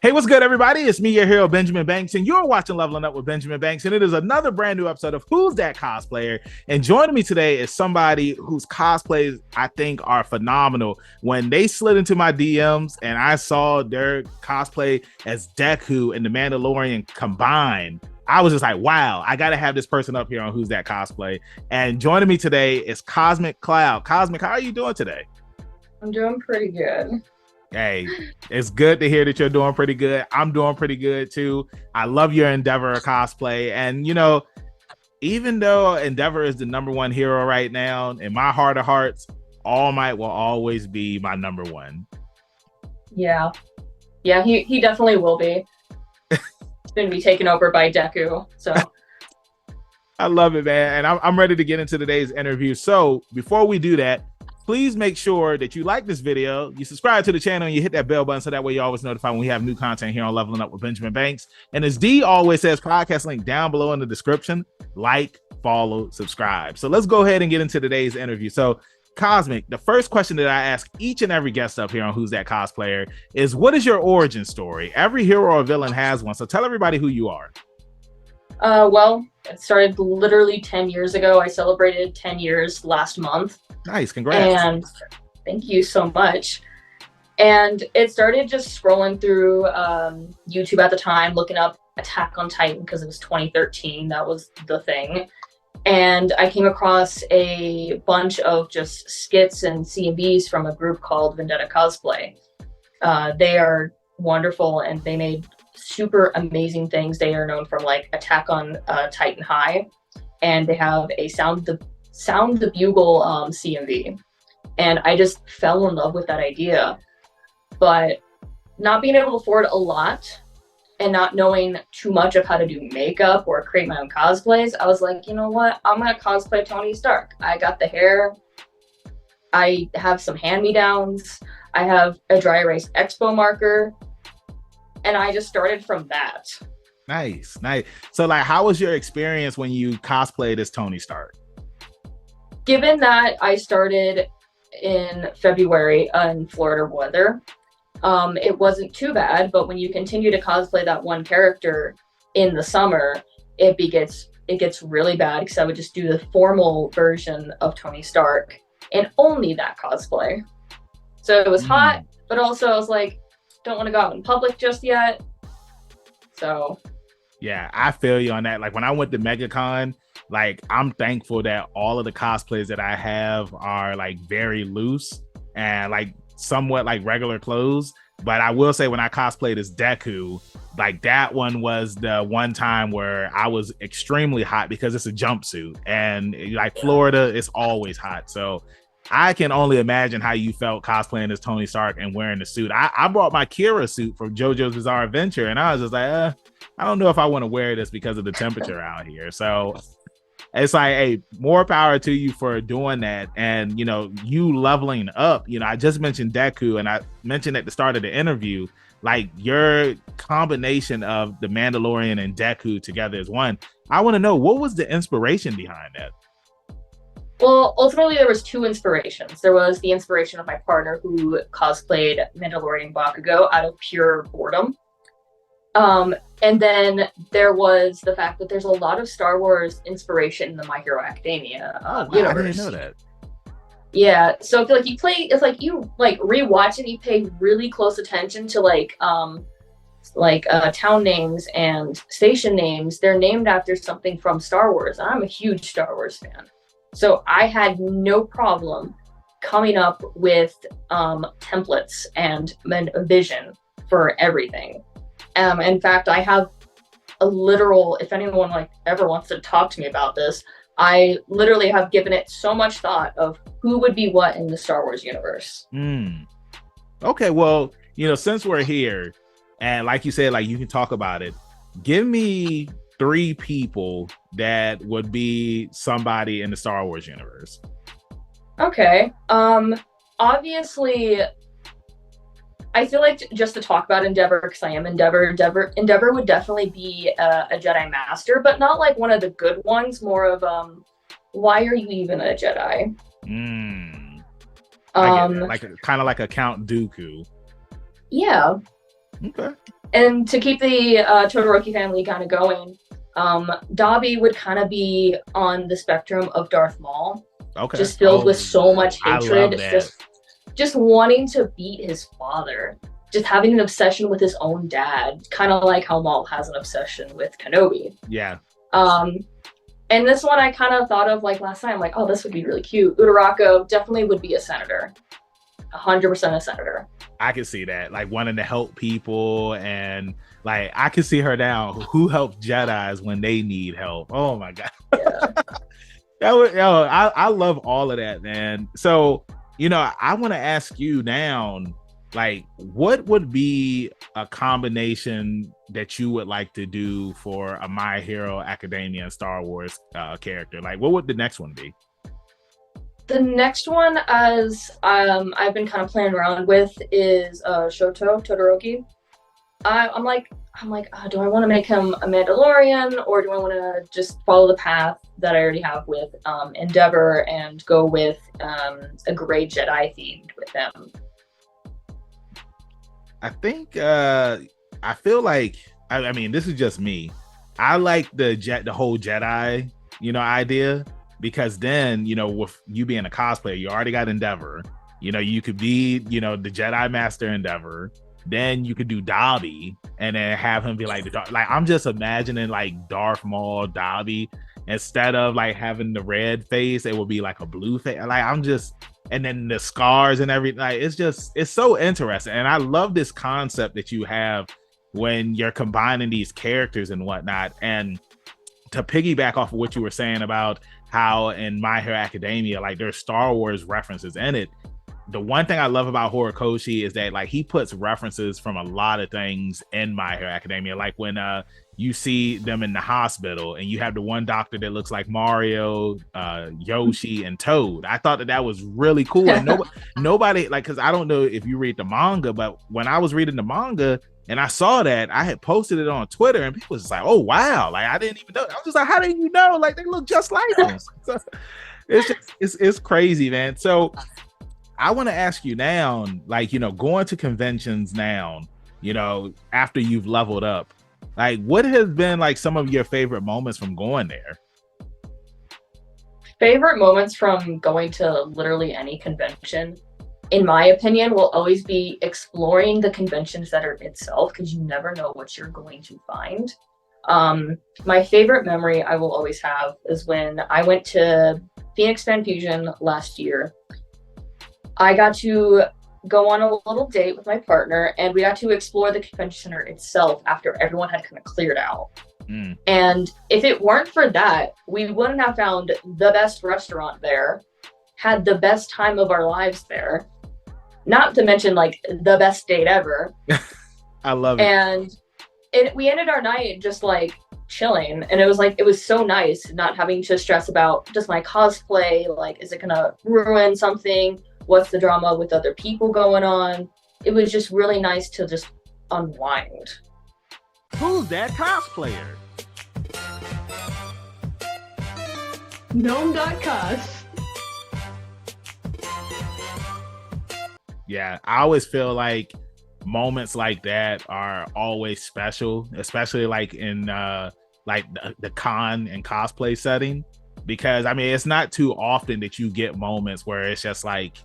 Hey, what's good, everybody? It's me, your hero, Benjamin Banks, and you're watching Leveling Up with Benjamin Banks, and it is another brand new episode of Who's That Cosplayer? And joining me today is somebody whose cosplays I think are phenomenal. When they slid into my DMs and I saw their cosplay as Deku and the Mandalorian combined, I was just like, wow, I got to have this person up here on Who's That Cosplay. And joining me today is Cosmicloud. Cosmic, how are you doing today? I'm doing pretty good. Hey, it's good to hear that you're doing pretty good. I'm doing pretty good too. I love your Endeavor cosplay. And, you know, even though Endeavor is the number one hero right now, in my heart of hearts, All Might will always be my number one. Yeah. Yeah, he definitely will be. He's going to be taken over by Deku. So I love it, man. And I'm ready to get into today's interview. So before we do that, please make sure that you like this video, you subscribe to the channel, and you hit that bell button so that way you're always notified when we have new content here on Leveling Up with Benjamin Banks. And as D always says, podcast link down below in the description. Like, follow, subscribe. So let's go ahead and get into today's interview. So Cosmic, the first question that I ask each and every guest up here on Who's That Cosplayer is, what is your origin story? Every hero or villain has one. So tell everybody who you are. Well, it started literally 10 years ago. I celebrated 10 years last month. Nice, congrats. And thank you so much. And it started just scrolling through YouTube at the time, looking up Attack on Titan because it was 2013. That was the thing. And I came across a bunch of just skits and C&Bs from a group called Vendetta Cosplay. They are wonderful and they made super amazing things. They are known from like Attack on Titan High, and they have a Sound the Bugle CMV. And I just fell in love with that idea. But not being able to afford a lot and not knowing too much of how to do makeup or create my own cosplays, I was like, you know what? I'm gonna cosplay Tony Stark. I got the hair. I have some hand-me-downs. I have a dry erase expo marker. And I just started from that. Nice. So like, how was your experience when you cosplayed as Tony Stark? Given that I started in February in Florida weather, it wasn't too bad, but when you continue to cosplay that one character in the summer, it gets really bad because I would just do the formal version of Tony Stark and only that cosplay. So it was hot, but also I was like, don't want to go out in public just yet. So yeah, I feel you on that. Like when I went to MegaCon, like I'm thankful that all of the cosplays that I have are like very loose and like somewhat like regular clothes. But I will say when I cosplayed as Deku, like that one was the one time where I was extremely hot because it's a jumpsuit and like Florida, it's always hot. So I can only imagine how you felt cosplaying as Tony Stark and wearing the suit. I brought my Kira suit from JoJo's Bizarre Adventure, and I was just like, I don't know if I want to wear this because of the temperature out here. So it's like, hey, more power to you for doing that. And, you know, you leveling up, you know, I just mentioned Deku, and I mentioned at the start of the interview, like your combination of the Mandalorian and Deku together as one. I want to know, what was the inspiration behind that? well, ultimately there was two inspirations. There was the inspiration of my partner who cosplayed Mandalorian Bakugo out of pure boredom. And then there was the fact that there's a lot of Star Wars inspiration in the My Hero Academia universe. I didn't know that. Yeah, so I feel like it's like you like rewatch it, you pay really close attention to town names and station names. They're named after something from Star Wars. And I'm a huge Star Wars fan. So I had no problem coming up with templates and a vision for everything. In fact, I have a literal, if anyone like ever wants to talk to me about this, I literally have given it so much thought of who would be what in the Star Wars universe. Okay, well, you know, since we're here and like you said, like you can talk about it, give me 3 people that would be somebody in the Star Wars universe. Okay. Obviously, I feel like just to talk about Endeavor, because I am Endeavor would definitely be a Jedi Master, but not like one of the good ones, more of why are you even a Jedi? Like kind of like a Count Dooku. Yeah. Okay. And to keep the Todoroki family kind of going, Dabi would kind of be on the spectrum of Darth Maul, Okay. just filled with Oh, so much I love hatred, that. just wanting to beat his father, just having an obsession with his own dad, kind of like how Maul has an obsession with Kenobi. Yeah. Um, and this one I kind of thought of like last night. I'm like, oh, this would be really cute. Uraraka definitely would be a senator, 100% a senator. I can see that, like wanting to help people, and like I can see her now who helps Jedi's when they need help. Oh my god. Yeah. I love all of that, man. So, I want to ask you now, like, what would be a combination that you would like to do for a My Hero Academia and Star Wars character? Like, what would the next one be? The next one, as I've been kind of playing around with, is Shoto Todoroki. I'm like, do I want to make him a Mandalorian, or do I want to just follow the path that I already have with Endeavor and go with a gray Jedi themed with him? I think I feel like I mean, this is just me. I like the whole Jedi, idea, because then, with you being a cosplayer, you already got Endeavor. You could be, the Jedi Master Endeavor. Then you could do Dabi and then have him be like I'm just imagining like Darth Maul Dabi, instead of like having the red face, it will be like a blue face. Like and then the scars and everything. Like it's so interesting. And I love this concept that you have when you're combining these characters and whatnot. And to piggyback off of what you were saying about how in My Hero Academia, like there's Star Wars references in it. The one thing I love about Horikoshi is that like he puts references from a lot of things in My Hero Academia. Like when you see them in the hospital and you have the one doctor that looks like Mario, Yoshi, and Toad. I thought that was really cool. And nobody like, because I don't know if you read the manga, but when I was reading the manga and I saw that, I had posted it on Twitter and people was just like, oh wow, like I didn't even know. I was just like, how did you know? Like they look just like them. So it's crazy, man. So I want to ask you now, like, going to conventions now, after you've leveled up, like what has been like some of your favorite moments from going there? Favorite moments from going to literally any convention, in my opinion, will always be exploring the convention center itself, because you never know what you're going to find. My favorite memory I will always have is when I went to Phoenix Fan Fusion last year. I got to go on a little date with my partner, and we got to explore the convention center itself after everyone had kind of cleared out. And if it weren't for that, we wouldn't have found the best restaurant there, had the best time of our lives there, not to mention like the best date ever. I love it. And we ended our night just like chilling, and it was so nice not having to stress about just my cosplay, like is it gonna ruin something, what's the drama with other people going on. It was just really nice to just unwind. Who's that cosplayer? Gnome.cos. Yeah, I always feel like moments like that are always special, especially like in like the con and cosplay setting, because I mean it's not too often that you get moments where it's just like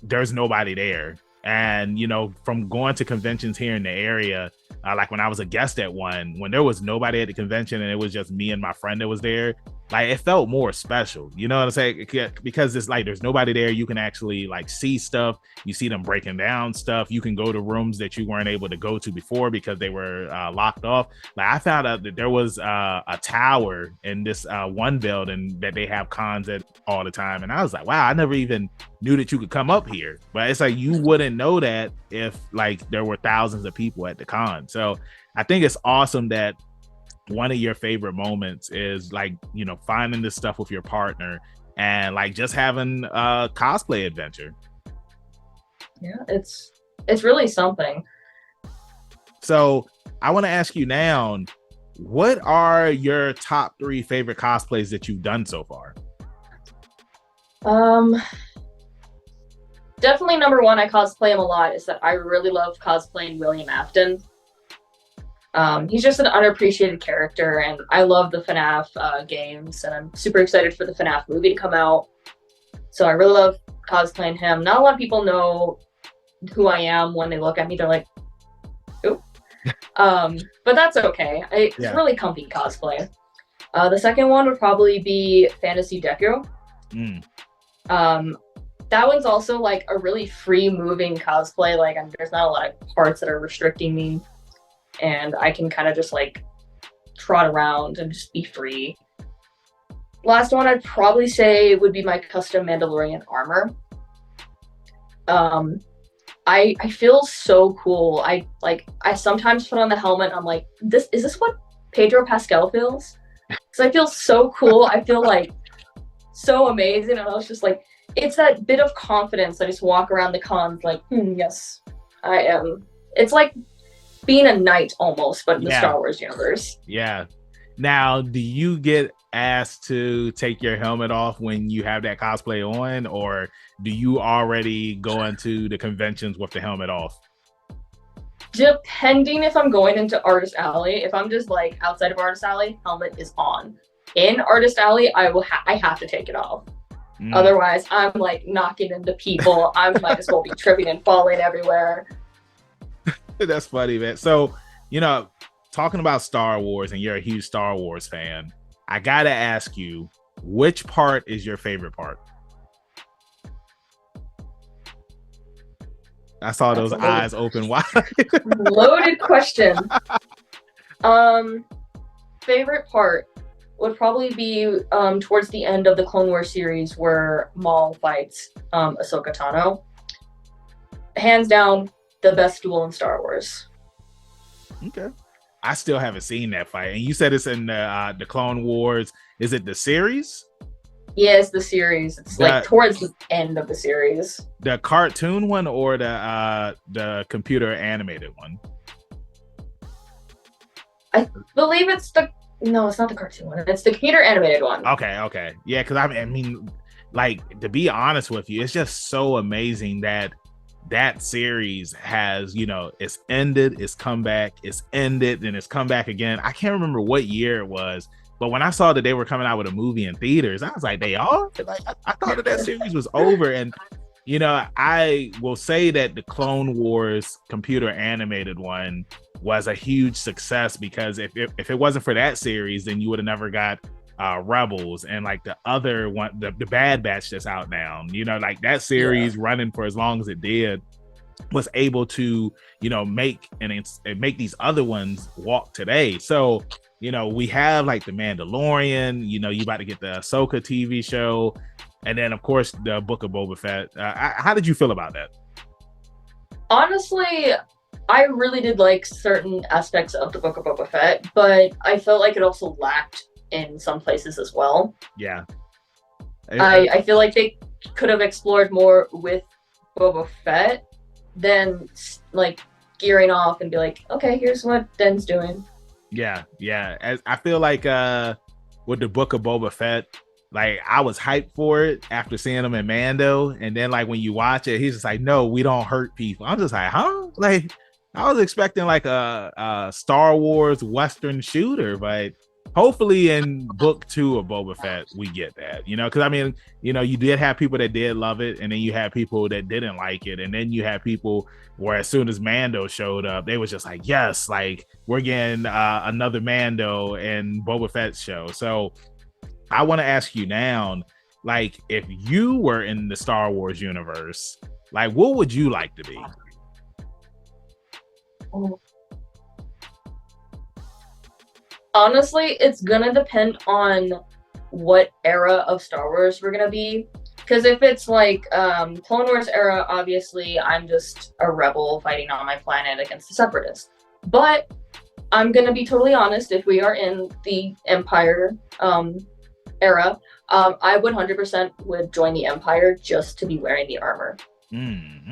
there's nobody there. And from going to conventions here in the area, like when I was a guest at one, when there was nobody at the convention and it was just me and my friend that was there, like it felt more special, you know what I'm saying? Because it's like there's nobody there. You can actually like see stuff. You see them breaking down stuff. You can go to rooms that you weren't able to go to before because they were locked off. Like I found out that there was a tower in this one building that they have cons at all the time, and I was like, wow, I never even knew that you could come up here. But it's like you wouldn't know that if like there were thousands of people at the con. So I think it's awesome that one of your favorite moments is like finding this stuff with your partner and like just having a cosplay adventure. Yeah, it's really something. So I want to ask you now, what are your top 3 favorite cosplays that you've done so far? definitely number one, I cosplay him a lot, is that I really love cosplaying William Afton. He's just an unappreciated character, and I love the FNAF games, and I'm super excited for the FNAF movie to come out. So I really love cosplaying him. Not a lot of people know who I am. When they look at me, they're like, "Oop." But that's okay. It's really comfy cosplay. The second one would probably be Fantasy Deku. That one's also like a really free moving cosplay. Like there's not a lot of parts that are restricting me, and I can kind of just like trot around and just be free. Last one I'd probably say would be my custom Mandalorian armor. I feel so cool. I sometimes put on the helmet and I'm like, is this what Pedro Pascal feels? Because I feel so cool. I feel like so amazing, and I was just like, it's that bit of confidence. I just walk around the cons like, yes, I am. It's like being a knight almost, but in the Star Wars universe. Yeah. Now, do you get asked to take your helmet off when you have that cosplay on, or do you already go into the conventions with the helmet off? Depending if I'm going into Artist Alley. If I'm just like outside of Artist Alley, helmet is on. In Artist Alley, I have to take it off. Otherwise, I'm like knocking into people. I might as well be tripping and falling everywhere. That's funny, man. So, talking about Star Wars, and you're a huge Star Wars fan, I gotta ask you, which part is your favorite part? I saw those eyes open wide. Loaded question. Favorite part would probably be towards the end of the Clone Wars series where Maul fights Ahsoka Tano. Hands down, the best duel in Star Wars. Okay. I still haven't seen that fight. And you said it's in the Clone Wars. Is it the series? Yeah, it's the series. It's like towards the end of the series. The cartoon one or the computer animated one? I believe it's no, it's not the cartoon one. It's the computer animated one. Okay. Yeah, because I mean, like, to be honest with you, it's just so amazing that series has, it's ended, it's come back, it's ended, and it's come back again. I can't remember what year it was, but when I saw that they were coming out with a movie in theaters, I was like, they are? Like, I thought that series was over. And, I will say that the Clone Wars computer animated one was a huge success, because if it wasn't for that series, then you would have never got Rebels and like the other one, the Bad Batch that's out now. Like that series running for as long as it did was able to make these other ones walk today. So we have like the Mandalorian, you about to get the Ahsoka TV show, and then of course the Book of Boba Fett. How did you feel about that? Honestly, I really did like certain aspects of the Book of Boba Fett, but I felt like it also lacked in some places as well. Yeah. I feel like they could have explored more with Boba Fett than like gearing off and be like, okay, here's what Den's doing. Yeah. As I feel like with the Book of Boba Fett, like I was hyped for it after seeing him in Mando, and then like when you watch it, he's just like, no, we don't hurt people. I'm just like, huh? Like I was expecting like a Star Wars Western shooter, but hopefully in book 2 of Boba Fett, we get that, because I mean, you did have people that did love it, and then you had people that didn't like it. And then you had people where as soon as Mando showed up, they was just like, yes, like we're getting another Mando and Boba Fett show. So I want to ask you now, like, if you were in the Star Wars universe, like what would you like to be? Honestly, it's gonna depend on what era of Star Wars we're gonna be. Because if it's like Clone Wars era, obviously I'm just a rebel fighting on my planet against the Separatists. But I'm gonna be totally honest, if we are in the Empire era, I 100% would join the Empire just to be wearing the armor.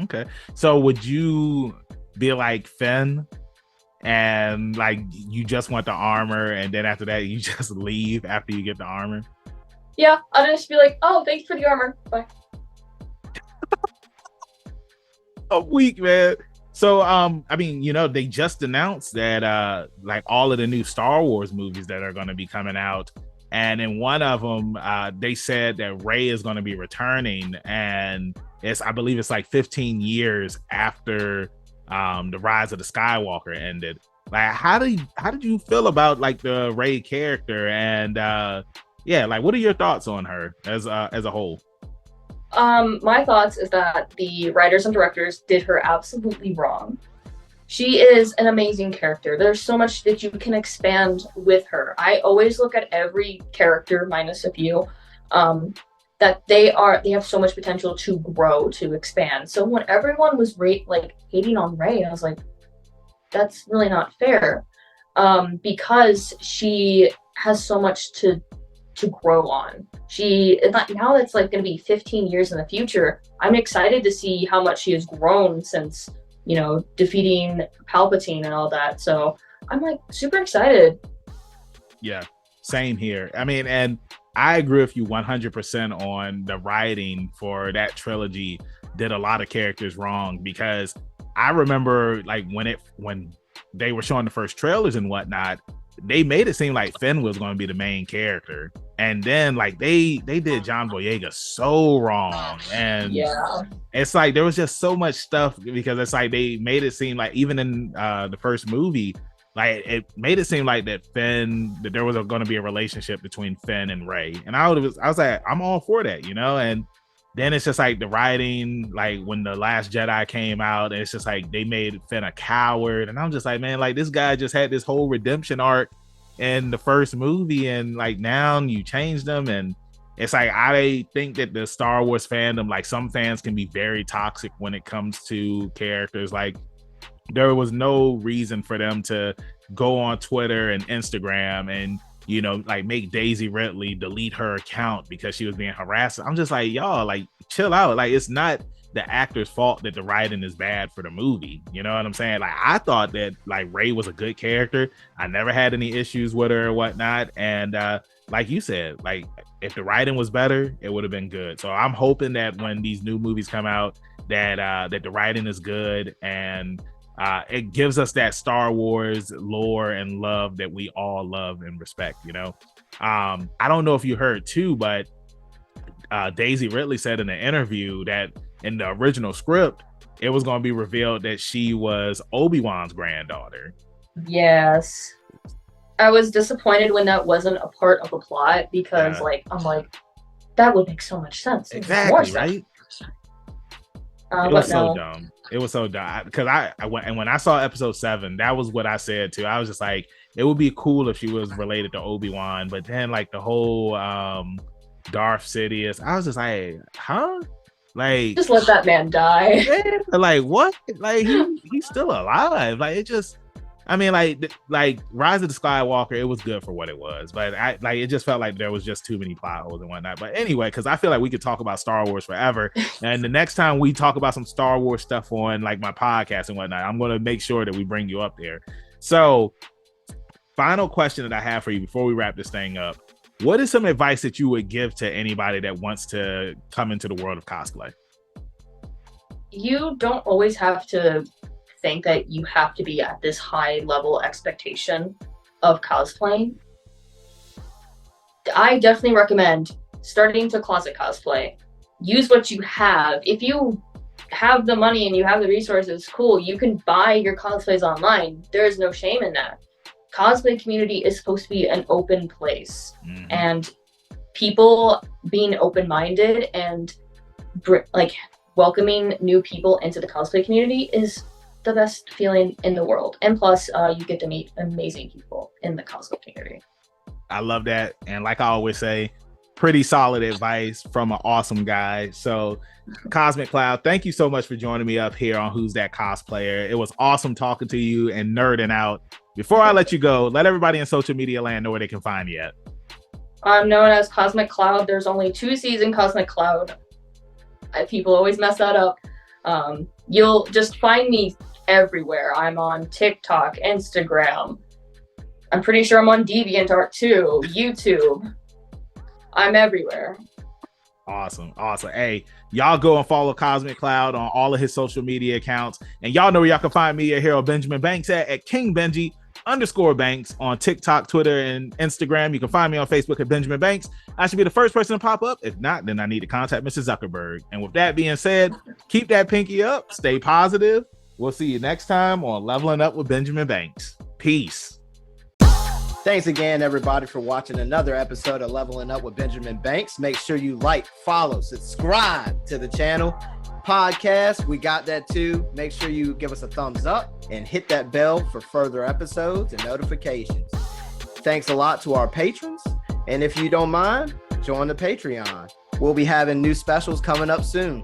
Okay. So would you be like Finn? And like you just want the armor, and then after that you just leave after you get the armor? Yeah, I'll just be like, oh, thanks for the armor, bye. I'm weak, man. So, I mean, they just announced that like all of the new Star Wars movies that are going to be coming out, and in one of them, they said that Rey is going to be returning, and I believe it's like 15 years after the Rise of the Skywalker ended. Like, how did you feel about like the Rey character, and yeah, like what are your thoughts on her as a whole? My thoughts is that the writers and directors did her absolutely wrong. She is an amazing character. There's so much that you can expand with her. I always look at every character, minus a few, that they have so much potential to grow, to expand. So when everyone was hating on Rey, I was like, that's really not fair, because she has so much to grow on. Now that's like going to be 15 years in the future. I'm excited to see how much she has grown since, defeating Palpatine and all that. So I'm like super excited. Yeah, same here. I mean, and I agree with you 100% on the writing for that trilogy did a lot of characters wrong, because I remember like when they were showing the first trailers and whatnot, they made it seem like Finn was going to be the main character, and then like they did John Boyega so wrong, and yeah, it's like there was just so much stuff, because it's like they made it seem like even in the first movie, like it made it seem like that there was going to be a relationship between Finn and Rey, and I was like, I'm all for that, and then it's just like the writing, like when The Last Jedi came out, it's just like they made Finn a coward. And I'm just like, man, like this guy just had this whole redemption arc in the first movie, and like now you changed them. And it's like, I think that the Star Wars fandom, like some fans can be very toxic when it comes to characters. Like there was no reason for them to go on Twitter and Instagram and like make Daisy Ridley delete her account because she was being harassed. I'm just like, y'all, like chill out. Like it's not the actor's fault that the writing is bad for the movie. You know what I'm saying? Like I thought that like Rey was a good character. I never had any issues with her or whatnot. And like you said, like if the writing was better, it would have been good. So I'm hoping that when these new movies come out, that the writing is good, and it gives us that Star Wars lore and love that we all love and respect. I don't know if you heard too, but Daisy Ridley said in an interview that in the original script, it was going to be revealed that she was Obi-Wan's granddaughter. Yes, I was disappointed when that wasn't a part of the plot, because I'm like, that would make so much sense. Exactly, right? It was so dumb. It was so dumb, because when I saw episode 7, that was what I said too. I was just like, it would be cool if she was related to Obi-Wan, but then like the whole Darth Sidious, I was just like, huh? Like just let that man die. Like what? Like he's still alive. Like it just, I mean, like Rise of the Skywalker, it was good for what it was, but it just felt like there was just too many plot holes and whatnot. But anyway, because I feel like we could talk about Star Wars forever, and the next time we talk about some Star Wars stuff on like my podcast and whatnot, I'm gonna make sure that we bring you up there. So, final question that I have for you before we wrap this thing up: what is some advice that you would give to anybody that wants to come into the world of cosplay? You don't always have to think that you have to be at this high level expectation of cosplaying. I definitely recommend starting to closet cosplay. Use what you have. If you have the money and you have the resources, cool, you can buy your cosplays online. There is no shame in that. Cosplay community is supposed to be an open place, and people being open-minded and welcoming new people into the cosplay community is the best feeling in the world. And plus, you get to meet amazing people in the cosplay community. I love that. And like I always say, pretty solid advice from an awesome guy. So Cosmicloud, thank you so much for joining me up here on Who's That Cosplayer. It was awesome talking to you and nerding out. Before I let you go, let everybody in social media land know where they can find you at. I'm known as Cosmicloud. There's only 2 C's in Cosmicloud. People always mess that up. You'll just find me everywhere. I'm on TikTok, Instagram. I'm pretty sure I'm on DeviantArt too, YouTube. I'm everywhere. Awesome. Hey, y'all go and follow Cosmicloud on all of his social media accounts. And y'all know where y'all can find me, your hero Benjamin Banks, at King Benji _Banks on TikTok, Twitter, and Instagram. You can find me on Facebook at Benjamin Banks. I should be the first person to pop up. If not, then I need to contact Mr. Zuckerberg. And with that being said, keep that pinky up, stay positive. We'll see you next time on Leveling Up with Benjamin Banks. Peace. Thanks again, everybody, for watching another episode of Leveling Up with Benjamin Banks. Make sure you like, follow, subscribe to the channel. Podcast, we got that too. Make sure you give us a thumbs up and hit that bell for further episodes and notifications. Thanks a lot to our patrons. And if you don't mind, join the Patreon. We'll be having new specials coming up soon.